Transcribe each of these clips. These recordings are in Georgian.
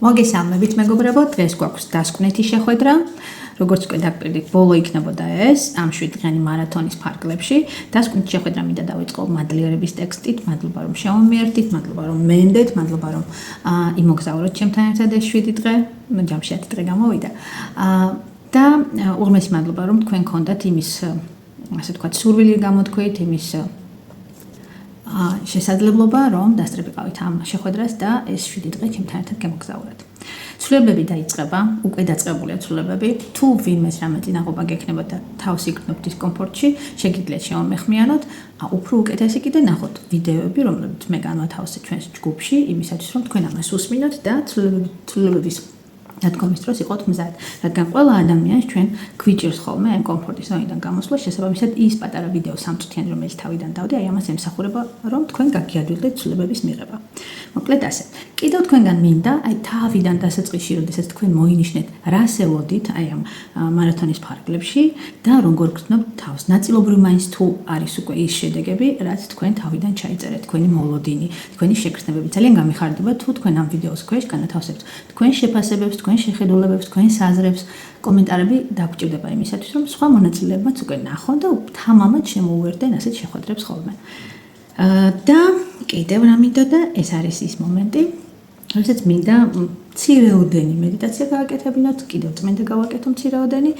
მოგესალმებით მეგობრებო, დღეს გვაქვს დასკვნითი შეხვედრა. როგორც უკვე დაგპირდით, ბოლო იქნებოდა ეს ამ 7 დღიანი მარათონის ფარგლებში. დასკვნითი შეხვედრა მინდა დავიწყო მადლიერების ტექსტით. მადლობა რომ შემომიერთდით, მადლობა რომ მენდეთ, მადლობა რომ იმოგზაუროთ ჩემთან ერთად ეს 7 დღე, ჯამში 10 დღე გამოვიდა. და უღმესი მადლობა რომ თქვენ გქონდათ იმის, ასე ვთქვათ, სურვილი გამოთქვით, იმის შესაძლებლობა რომ დასწრებიყავით ამ შეხვედრას და ეს 7 დღე ჩემთან ერთად გემოგზაუროთ. ცვლილებები დაიწყება, უკვე დაწყებულია ცვლილებები. თუ ვინმეს რამე წინაღობა გექნება და თავს იგრძნობთ დისკომფორტში, შეგიძლიათ შემომეხმიანოთ. უფრო უკეთესი კიდე ნახოთ ვიდეოები, რომლებიც მე განვათავსე ჩვენს ჯგუფში, იმისათვის რომ თქვენ ამას უსმინოთ და ცვლილებების დადგომის დროს იყოთ მზად. რადგან ყველა ადამიანს ჩვენ გვიჭირს ხოლმე ამ კომფორტის ზონიდან გამოსვლა, შესაბამისად ის პატარა ვიდეო სამწუთიანი რომელიც თავიდან დავდი, აი ამას ემსახურება, რომ თქვენ გაგიადვილდეთ ცვლილებების მიღება. მოკლედ ასე. კიდევ თქვენგან მინდა, აი თავიდან დასაწყისში, როდესაც თქვენ მოინიშნეთ, რა სელოდით აი ამ მარათონის ფარგლებში და როგორ გრძნობთ თავს. ნაწილობრივ მაინც თუ არის უკვე ის შედეგები, რაც თქვენ თავიდან ჩაიწერეთ, თქვენი მოლოდინი, თქვენი შეგრძნებები. ძალიან გამიხარდება თუ თქვენ ამ ვიდეოს ქვეშ განათავსებთ თქვენ შეფასებებს, თქვენ შეხედულებებს, თქვენს აზრებს, კომენტარები დაგჭირდება იმისათვის, რომ სხვა მონაწილეებმაც უკვე ნახონ და თამამად შემოუერთდნენ ასეთ შეხვედრებს ხოლმე. და კიდევ რა მინდოდა, ეს არის ის მომენტი, როდესაც მინდა მცირეოდენი მედიტაცია გავაკეთებინოთ, კიდევ წმინდა გავაკეთო მცირეოდენი,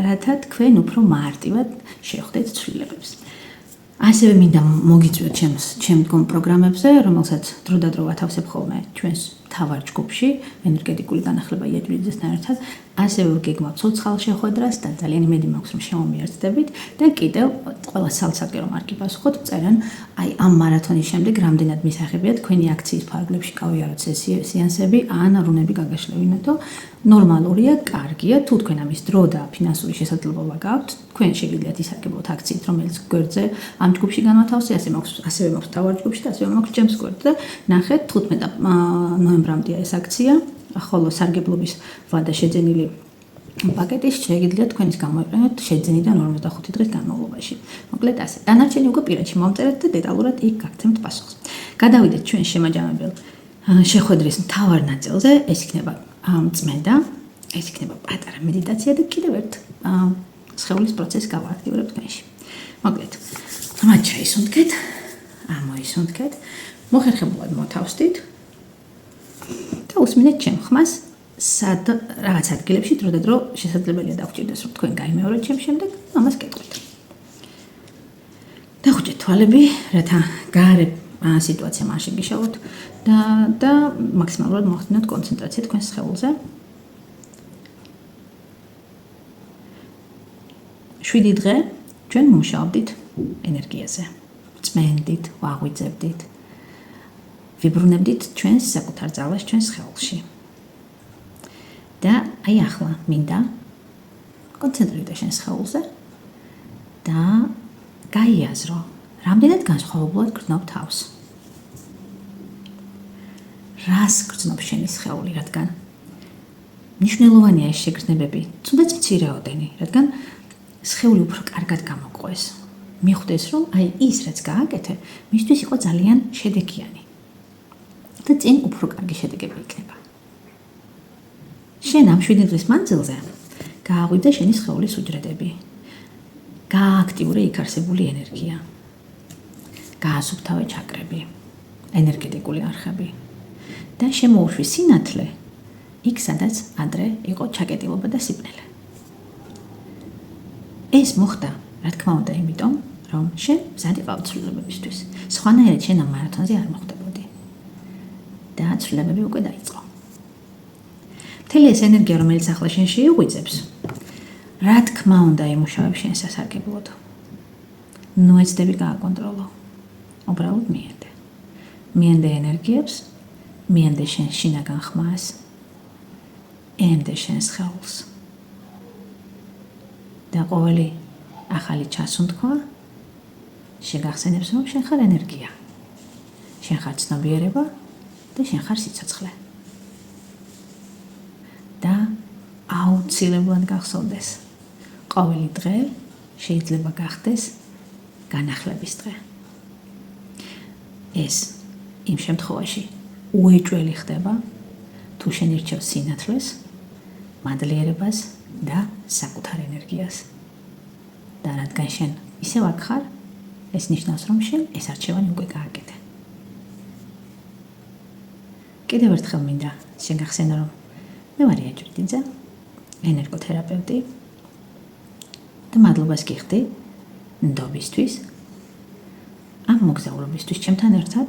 რათა თქვენ უფრო მარტივად შეხვდეთ ცვლილებებს. ასევე მინდა მოგიწვიოთ ჩემ პროგრამებზე, რომელსაც დროდადრო ვათავსებ ხოლმე ჩვენს მთავარ ჯგუფში, ენერგეტიკული განახლება იაჯვიძესთან ერთად. ასევე ვგეგმავთ ცოცხალ შეხვედრას და ძალიან იმედი მაქვს რომ შემომიერთდებით და კიდევ ყველა სალსაკე რომ არ გიპასუხოთ, წერან აი ამ მარათონის შემდეგ რამდენად მისაღებია თქვენი აქციის ფარგლებში გავიაროთ სეანსები ან რუნები გაგაშლევინათო. ნორმალურია, კარგია, თუ თქვენ ამის დრო და ფინანსური შესაძლებლობა გაქვთ, თქვენ შეგიძლიათ ისარგებლოთ აქციით, რომელიც გვერდზე ამ ჯგუფში განვათავსე, ასევე მაქვს თავარ ჯგუფში და ასევე მაქვს ჩემს გვერდზე. ნახეთ, 15 ნოემბრამდეა ეს აქცია. ხოლო სარგებლობის ვადა შეძენილი პაკეტის შეგიძლიათ თქვენის გამოიყენოთ შეძენიდან 45 დღის განმავლობაში. მოკლედ ასე. დანარჩენი უკვე პირადში მომწერეთ და დეტალურად იქ გაგცემთ პასუხს. გადავიდეთ ჩვენ შემაჯამებელ შეხვედრის მთავარ ნაწილზე, ეს იქნება წმენდა, ეს იქნება პატარა მედიტაცია და კიდევ ერთ სხეულის პროცესს გავააქტიურებთ თქვენში. მოკლედ, მათ ჩაისუნთქეთ, ამოისუნთქეთ, მოხერხებულად მოთავსდით. და უსმინეთ ჩემ ხმას, რაღაც ადგილებში დროდადრო შესაძლებელია დაგჭირდეს, რომ თქვენ გაიმეორეთ ჩემ შემდეგ, ამას კეთოთ. დახუჭეთ თვალები, რათა გარე სიტუაცია არ შეგიშალოთ და მაქსიმალურად მოახდინოთ კონცენტრაცია თქვენს სხეულზე. 7 დღე ჩვენ მუშაობდით ენერგიაზე. წმენდით, ვაღვიძებდით. ვიბრუნებდით ჩვენს საკუთარ ძალას ჩვენს სხეულში. და აი ახლა მინდა კონცენტრირდე შენ სხეულზე და გაიაზრო, რამდენად განსხვავებულად გრძნობ თავს. რას გრძნობს შენი სხეული, რადგან მნიშვნელოვანია ეს შეგრძნებები, თუნდაც მცირეოდენი, რადგან სხეული უფრო კარგად გამოყვეს. მიხვდეს, რომ აი ის რაც გააკეთე, მისთვის იყო ძალიან შედეგიანი. და წინ უფრო კარგი შედეგები იქნება. შენ ამ 7 დღის მანძილზე გააღვიძე შენი სხეულის უჯრედები. გაააქტიურე იქ არსებული ენერგია. გაასუფთავე ჩაკრები, ენერგეტიკული არხები და შემოუშვი სინათლე იქ, სადაც ადრე იყო ჩაკეტილობა და სიბნელე. ეს მოხდა, რა თქმა უნდა, იმიტომ, რომ შენ მზად იყავ ცვლილებებისთვის. სხვანაირად შენ ამ მარათონზე არ მოხდებოდი. და ცვლილებები უკვე დაიწყო. მთელი ეს ენერგია, რომელიც ახლა შენ შეიღვიძებს, რა თქმა უნდა იმუშავებს შენ სასარგებლოდ. ნოეცდები გააკონტროლო. უბრალოდ მიენდე. მიენდე ენერგიებს, მიენდე შენ შინაგან ხმას, ენდე შენ სხეულს. და ყოველი ახალი ჩასუნთქვა შეგახსენებს, რომ შენ ხარ ენერგია. შენ ხარ ცნობიერება და შენ ხარ სიცოცხლე. და აუცილებლად გახსოვდეს, ყოველი დღე შეიძლება გახდეს განახლების დღე. ეს იმ შემთხვევაში უეჭველი ხდება, თუ თუ შენ ირჩევ სინათლეს, მადლიერებას და საკუთარ ენერგიას. და რადგან შენ ისევ აქ ხარ, ეს ნიშნავს, რომ შენ ეს არჩევანი უკვე გააკეთე. კიდევ ერთხელ მინდა შეგახსენო, რომ მე ვარ იაჯვიდიძე, ენერგოთერაპევტი და მადლობას გიხდი ნდობისთვის, ამ მოგზაურობისთვის ჩემთან ერთად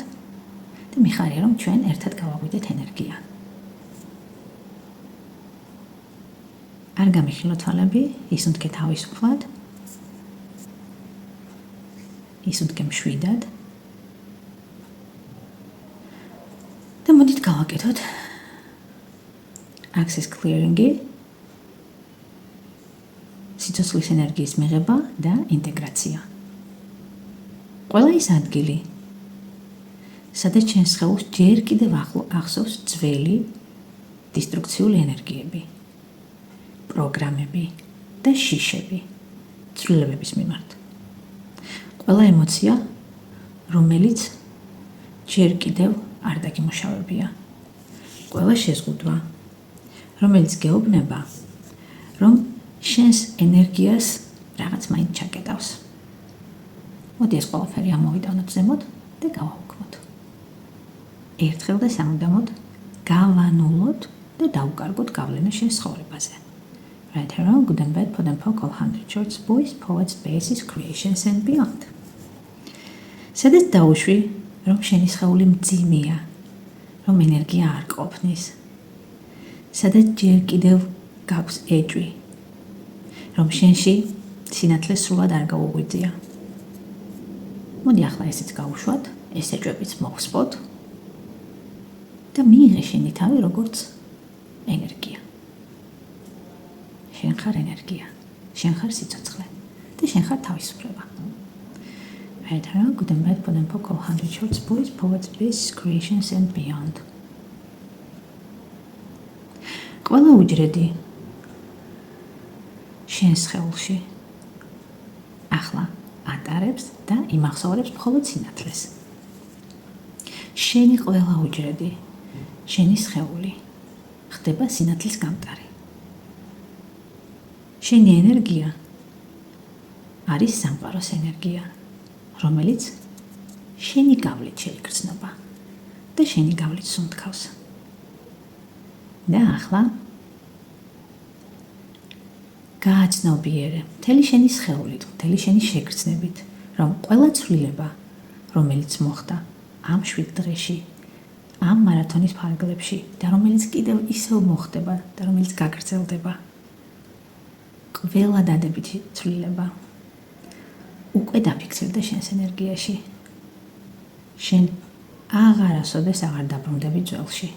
და მიხარია, რომ ჩვენ ერთად გავაღვიდეთ ენერგია. არ გამიხილო თვალები, ისუნთქე თავისუფლად, ისუნთქე მშვიდად და მოდით გავაკეთოთ access clearing-ი, სიცოცხლის ენერგიის მიღება და ინტეგრაცია. ყველა ის ადგილი, სადაც ჩვენს სხეულს ჯერ კიდევ ახლო ახსოვს ძველი დისტრუქციული ენერგიები, პროგრამები და შიშები ცვლილებების მიმართ. ყველა ემოცია, რომელიც ჯერ კიდევ არ დაგიმუშავებია. ყველა შეზღუდვა, რომელიც გეუბნება, რომ შენს ენერგიას რაღაც მაინც ჩაკეტავს. მოდი ეს ყველაფერი ამოვიტანოთ ზემოთ და გავაუქმოთ. ერთხელ და სამუდამოდ გავანულოთ და დავუკარგოთ გავლენა შენს ცხოვრებაზე. Right, around, good and bad, pod and poc, all 100 shorts, boys, poets, bases, creations and beyond. სადაც დაუშვი, რომ შენი სხეული მძიმეა, რომ ენერგია არ ყოფნის. სადაც ჯერ კიდევ გაქვს ეჭვი, რომ შენში სინათლე სრულად არ გაუღვიძია. მოდი ახლა ესეც გავუშვათ, ეს ეჭვებიც მოვსპოთ და მიიღე შენი თავი როგორც ენერგია. შენ ხარ ენერგია, შენ ხარ სიცოცხლე და შენ ხარ თავისუფლება. Right, around, good and bad, pod and poc, all 100 shorts, boys, poets, bases, creations and beyond. ყველა უჯრედი შენ სხეულში ახლა ატარებს და იმახსოვრებს მხოლოდ სინათლეს. შენი ყველა უჯრედი, შენი სხეული ხდება სინათლის გამტარი. შენი ენერგია არის სამყაროს ენერგია, რომელიც შენი გავლით შეიგრძნობა და შენი გავლით სუნთქავს. და ახლა გააცნობიერე მთელი შენი სხეულით, მთელი შენი შეგრძნებით, რომ ყველა ცვლილება, რომელიც მოხდა ამ 7 დღეში, ამ მარათონის ფარგლებში და რომელიც კიდევ ისევ მოხდება და რომელიც გაგრძელდება, ყველა დადებითი ცვლილება უკვე დაფიქსირდა შენს ენერგიაში. შენ აღარასოდეს აღარ დაბრუნდები ძველში.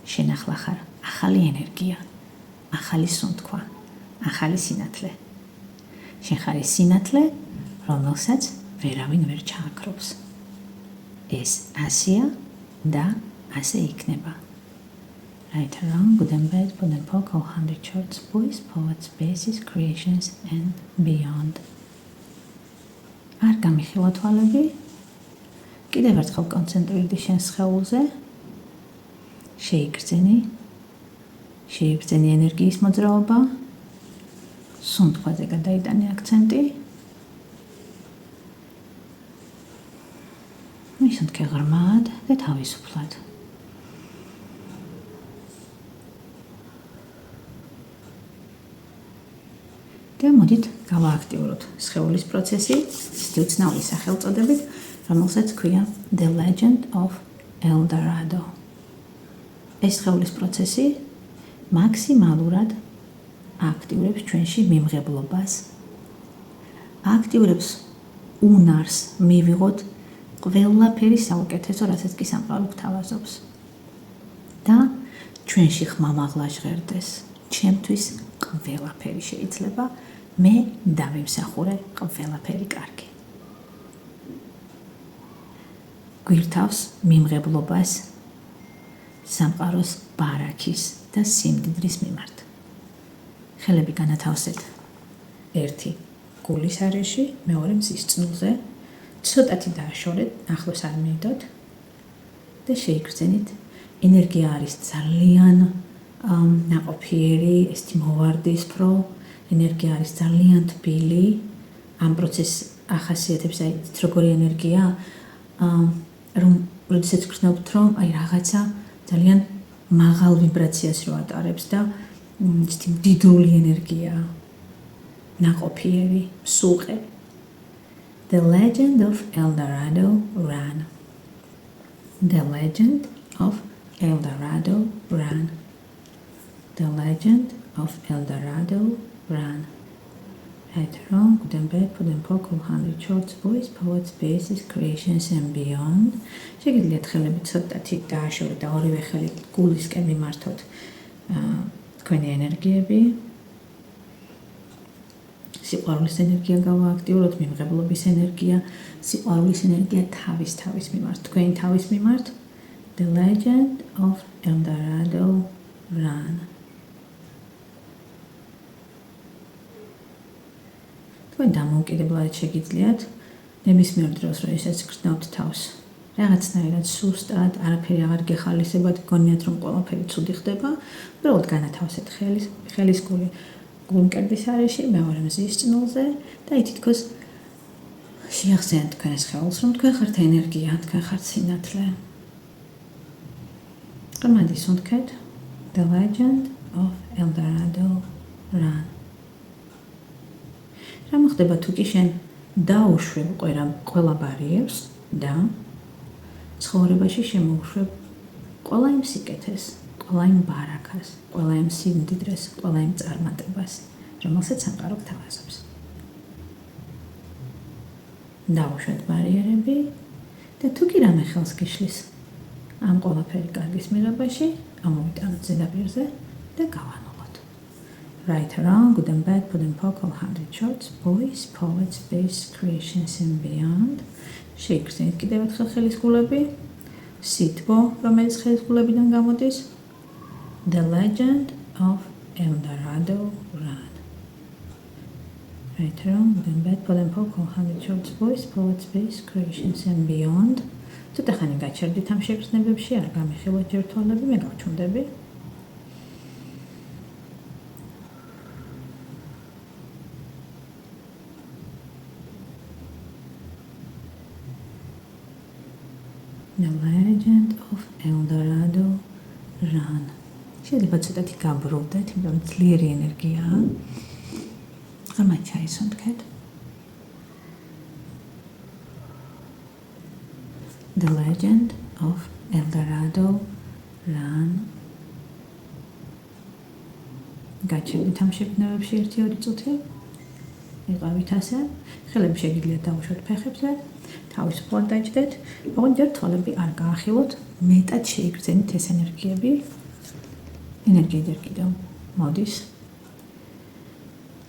შენ ახლა ხარ ახალი ენერგია, ახალი სუნთქვა, ახალი სინათლე. შენ ხარ ის სინათლე, რომელსაც ვერავინ ვერ ჩააქრობს. ეს ასეა და ასე იქნება. Right, around, good and bad, pod and poc, all 100 shorts, boys, poets, bases, creations and beyond. არ გამიხილო თვალები, კიდევ ერთხელ კონცენტრირდი შენ სხეულზე, შეიგრძენი ენერგიის მოძრაობა, სუნთქვაზე გადაიტანე აქცენტი, მისუნთქე ღრმად და თავისუფლად. და მოდით გავააქტიუროთ სხეულის პროცესი, სიუცნაური სახელწოდებით, რომელსაც ქვია The Legend of El Dorado. ეს სხეულის პროცესი მაქსიმალურად აქტიურებს ჩვენში მიმღებლობას, აქტიურებს უნარს მივიღოთ ყველაფერი საუკეთესო, რასაც კი სამყარო გვთავაზობს. და ჩვენში ხმამაღლა ჟღერდეს. ჩემთვის ყველაფერი შეიძლება, მე დავიმსახურე ყველაფერი კარგი. გვირთავს მიმღებლობას სამყაროს ბარაქის და სიმდიდრის მიმართ. ხელები განათავსეთ ერთი გულის არეში, მეორე მზის წნულზე, ცოტათი დააშორეთ, ახლოს არ მიიდოთ და შეიგრძენით ენერგია არის ძალიან ნაყოფიერი, ესეთი მოვარდისფრო, ენერგია არის ძალიან თბილი, ამ პროცესს ახასიათებს აი როგორი ენერგია, რომ როდესაც გრძნობთ, რომ აი რაღაცა ძალიან მაღალ ვიბრაციას რო ატარებს და ესეთი მდიდრული ენერგია, ნაყოფიერი, მსუყე. The Legend of El Dorado Run. The Legend of El Dorado Run. The Legend of El Dorado Run. Right, wrong, good and bad, put and poke, 100 shorts, boys, poets, bases, creations and beyond. შეგიძლიათ ხელები ცოტათი დააშოროთ და ორივე ხელით გულისკენ მიმართოთ თქვენი ენერგიები. სიყვარულის ენერგია გავააქტიუროთ, მიმღებლობის ენერგია, სიყვარულის ენერგია თავის მიმართ, თქვენი თავის მიმართ. The Legend of El Dorado Run. თქვენ დამოუკიდებლად შეგიძლიათ ნებისმიერ დროს, როდესაც გრძნობთ თავს, რაღაცნაირად სუსტად, არაფერი აღარ გეხალისებათ, გონიათ რომ ყველაფერი ცუდი ხდება, უბრალოდ განათავსეთ ხელის გული გულმკერდის არეში, მეორე მზის წნულზე და აი თითქოს შეახსენეთ თქვენს ხელს, რომ თქვენ ხართ ენერგია, თქვენ ხართ სინათლე. ღრმად ისუნთქეთ The Legend of El Dorado Run. რა მოხდება თუ კი შენ დაუშვებ ყველა ბარიერს და ცხოვრებაში შემოუშვებ ყველა იმ სიკეთეს, ყველა იმ ბარაქას, ყველა იმ სიმდიდრეს, ყველა იმ წარმატებას, რომელსაც სამყარო გთავაზობს. დაუშვეთ ბარიერები და თუ კი რამე ხელს გიშლის ამ ყველაფერი კარგის მიღებაში, ამოვიტანოთ ზედაპირზე და გავანულოთ. Right, wrong, good and bad, put and poke, 100 shorts, boys, poets, bass, creations and beyond. შეიგრძნით კიდევ ერთხელ ხელის გულები, სითბო, რომელიც ხელის გულებიდან გამოდის. The Legend of El Dorado Run. Right, wrong, good and bad, put and poke, 100 shorts, boys, poets, bass, creations and beyond. ცოტა ხანი გაჩერდით ამ შეგრძნებებში, არ გამიხილოთ ჯერ თვალები, მე გავჩვენდები. The Legend of El Dorado Run. შეიძლება ცოტათი გაბრუნდეთ, იმიტომ ძლიერი ენერგიაა. ღრმად ჩაისუნთქეთ. The Legend of El Dorado Run. გაჩერდით ამ შეგრძნებებში 1-2 წუთი. იყავით ასე. ხელები შეგიძლიათ დავუშვათ ფეხებზე. თავისუფლად დაჯდეთ, ოღონდ ჯერ თვალები არ გაახილოთ, მეტად შეიგრძენით ეს ენერგიები. ენერგია ჯერ კიდევ მოდის.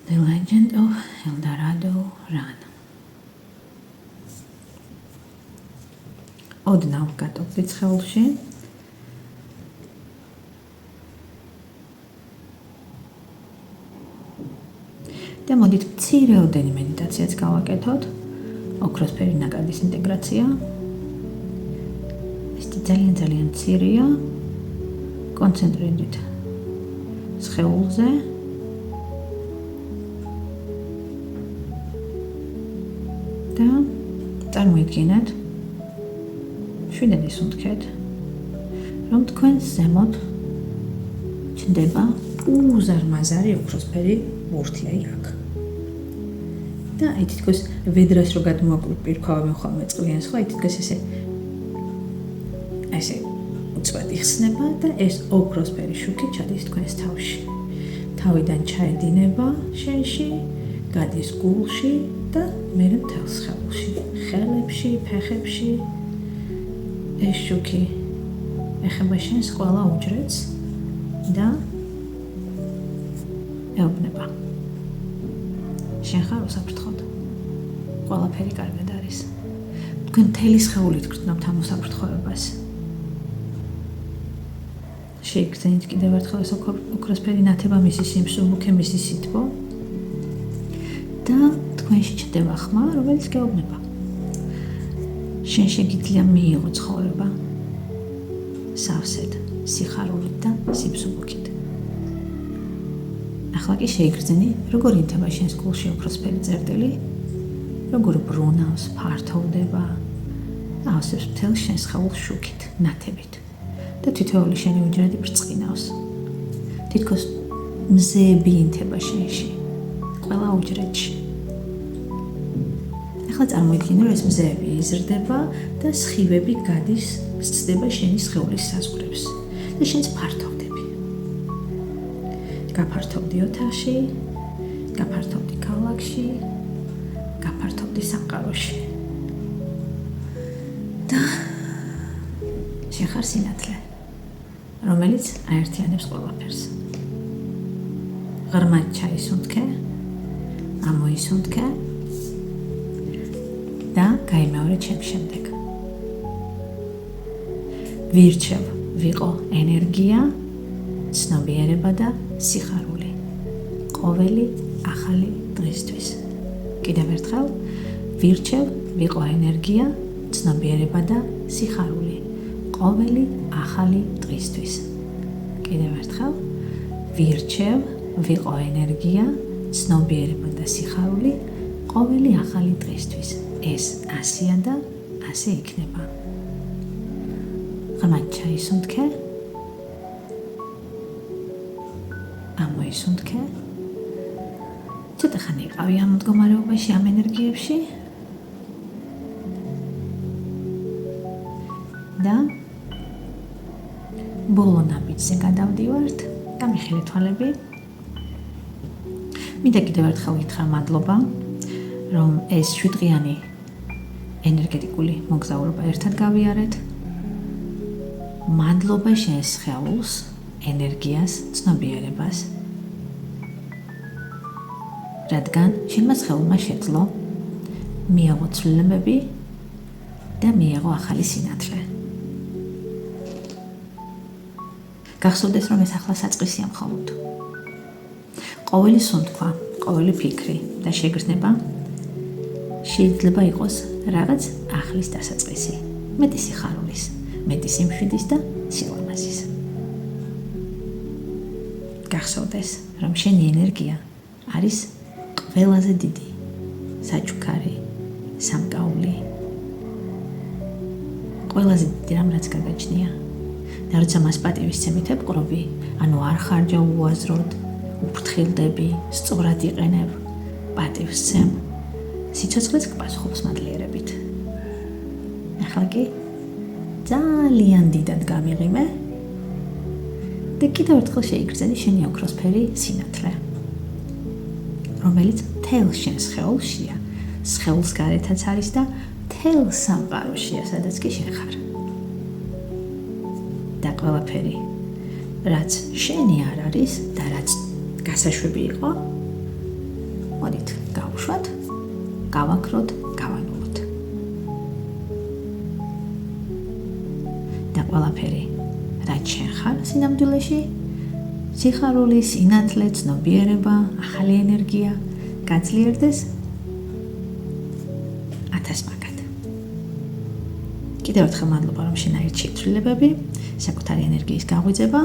The Legend of El Dorado Run. ოდნავ გატოვდით ხელში. და მოდით მცირეოდენი მედიტაციაც გავაკეთოთ. ოქროსფერი ნაკადის ინტეგრაცია. ეს ძალიან მცირეა. კონცენტრირდით სხეულზე. და წარმოიდგინეთ, შვიდად ისუნთქეთ, რომ თქვენ ზემოთ ჩნდება უზარმაზარი ოქროსფერი ბურთი აქ. და აი თითქოს ვედრას რო გადმოაკლოთ პირქვავები ხოლმე წყლიანს, ხო, აი თითქოს ესე უცბად იხსნება და ეს ოქროსფერი შუქი ჩადის თქვენს თავში. თავიდან ჩაედინება შენში, გადის გულში და მერე მთელ სხეულში, ხელებში, ფეხებში. ეს შუქი ეხება შენს ყველა უჯრედს და ეუბნება. შენ ხარ უსაფრთხოდ. ყველაფერი კარგად არის. თქვენ მთელი სხეულით გრძნობთ ამ უსაფრთხოებას. შეიგრძენით კიდევ ერთხელ ეს ოქროსფერი ნათება, მისი სიმსუბუქე, მისი სითბო და თქვენში ჩნდება ხმა, რომელიც გეუბნება. შენ შეგიძლია მიიღო ცხოვრება. სავსედ, სიხარულით და სიბსუბუქით. ახლა კი შეიგრძენი, როგორ ინთება შენს გულში ოქროსფერი წერტილი, როგორ ბრუნავს, ფართოვდება, ავსებს მთელ შენს სხეულს შუქით, ნათებით და თითოეული შენი უჯრედი ბრწყინავს. თითქოს მზეები ინთება შენში, ყველა უჯრედში. ახლა წარმოიდგინე, რომ ეს მზეები იზრდება და სხივები გადის, სცდება შენი სხეულის საზღვრებს და შენს ფართოვდები. გაფართოვდი ოთახში, გაფართოვდი ქალაქში, გაფართოვდი სამყაროში. და შენ ხარ სინათლე, რომელიც აერთიანებს ყველაფერს. ღრმად ჩაისუნთქე, ამოისუნთქე და გაიმეორე ჩემ შემდეგ. ვირჩევ, ვიყო ენერგია, ცნობიერება და სიხარული. ყოველი ახალი დღისთვის. კიდევ ერთხელ, ვირჩევ, ვიყო ენერგია, ცნობიერება და სიხარული. ყოველი ახალი დღისთვის. კიდევ ერთხელ, ვირჩევ, ვიყო ენერგია, ცნობიერება და სიხარული. ყოველი ახალი დღისთვის. ეს ასია და ასე იქნება. ღრმად ჩაისუნთქე, ამოისუნთქე. ცოტა ხანი იყავი ამ მდგომარეობაში, ამ ენერგიებში და ბოლო ნაბიჯზე გადავდივართ. გამიხილე თვალები. მინდა კიდევ ერთხელ გითხრა მადლობა, რომ ეს 7 დღიანი ენერგეტიკული მოგზაურობა ერთად გავიარეთ. მადლობა შენს სხეულს, ენერგიას, ცნობიერებას. რადგან შენმა სხეულმა შეძლო მიიღო ცვლილებები და მიიღო ახალი სინათლე. გახსოვდეს, რომ ეს ახლა საწყისია მხოლოდ. ყოველი სუნთქვა, ყოველი ფიქრი და შეგრძნება შეიძლება იყოს რაღაც ახლის დასაწყისი, მეტი სიხარულის, მეტი სიმშვიდის და სილამაზის. გახსოვდეს, რომ შენი ენერგია არის ყველაზე დიდი, საჩუქარი, სამკაული. ყველაზე დიდი რამ, რაც გაგაჩნია. და როცა მას პატივისცემით ებყრობი, ანუ არ ხარჯა უაზროდ, უფრთხილდები, სწორად იყენებ, პატივისცემ, სიცოცხლეს გპასუხობს მადლიერებით. ახლა კი ძალიან დიდად გამიღიმე და კიდევ ერთხელ შეიგრძენი შენი ოქროსფერი სინათლე, რომელიც მთელ შენ სხეულშია, სხეულს გარეთაც არის და მთელ სამყაროშია, სადაც კი შენ ხარ. და ყველაფერი, რაც შენი არ არის და რაც გასაშვები იყო, მოდით გავუშვათ, გავაქროთ, გავანულოთ. და ყველაფერი, რაც შენ ხარ სინამდვილეში, სიხარული, სინათლე, ცნობიერება, ახალი ენერგია, გაძლიერდეს 1000 მაგად. კიდევ ერთხელ მადლობა, რომ შენაირჩიე ცვლილებები, საკუთარი ენერგიის გაღვიძება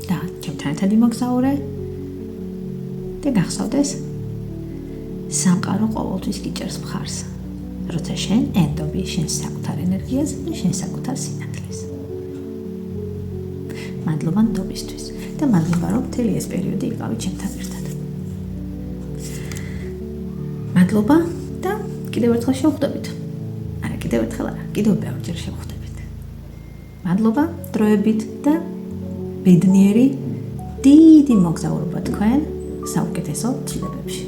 და ჩემთან ერთად იმოგზაურე და გახსოვდეს, სამყარო ყოველთვის გიჭერს მხარს, როცა შენ ენდობი შენ საკუთარ ენერგიას და შენ საკუთარ სინათლეს. მადლობა ნდობისთვის და მადლობა, რომ მთელი ეს პერიოდი იყავი ჩემთან ერთად. მადლობა და კიდევ ერთხელ შევხვდებით. არა, კიდევ ერთხელ არა, კიდევ ბევრჯერ შევხვდებით. მადლობა დროებით და ბედნიერი დიდი მოგზაურობა თქვენ საუკეთესო ცვლილებებში.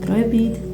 დროებით.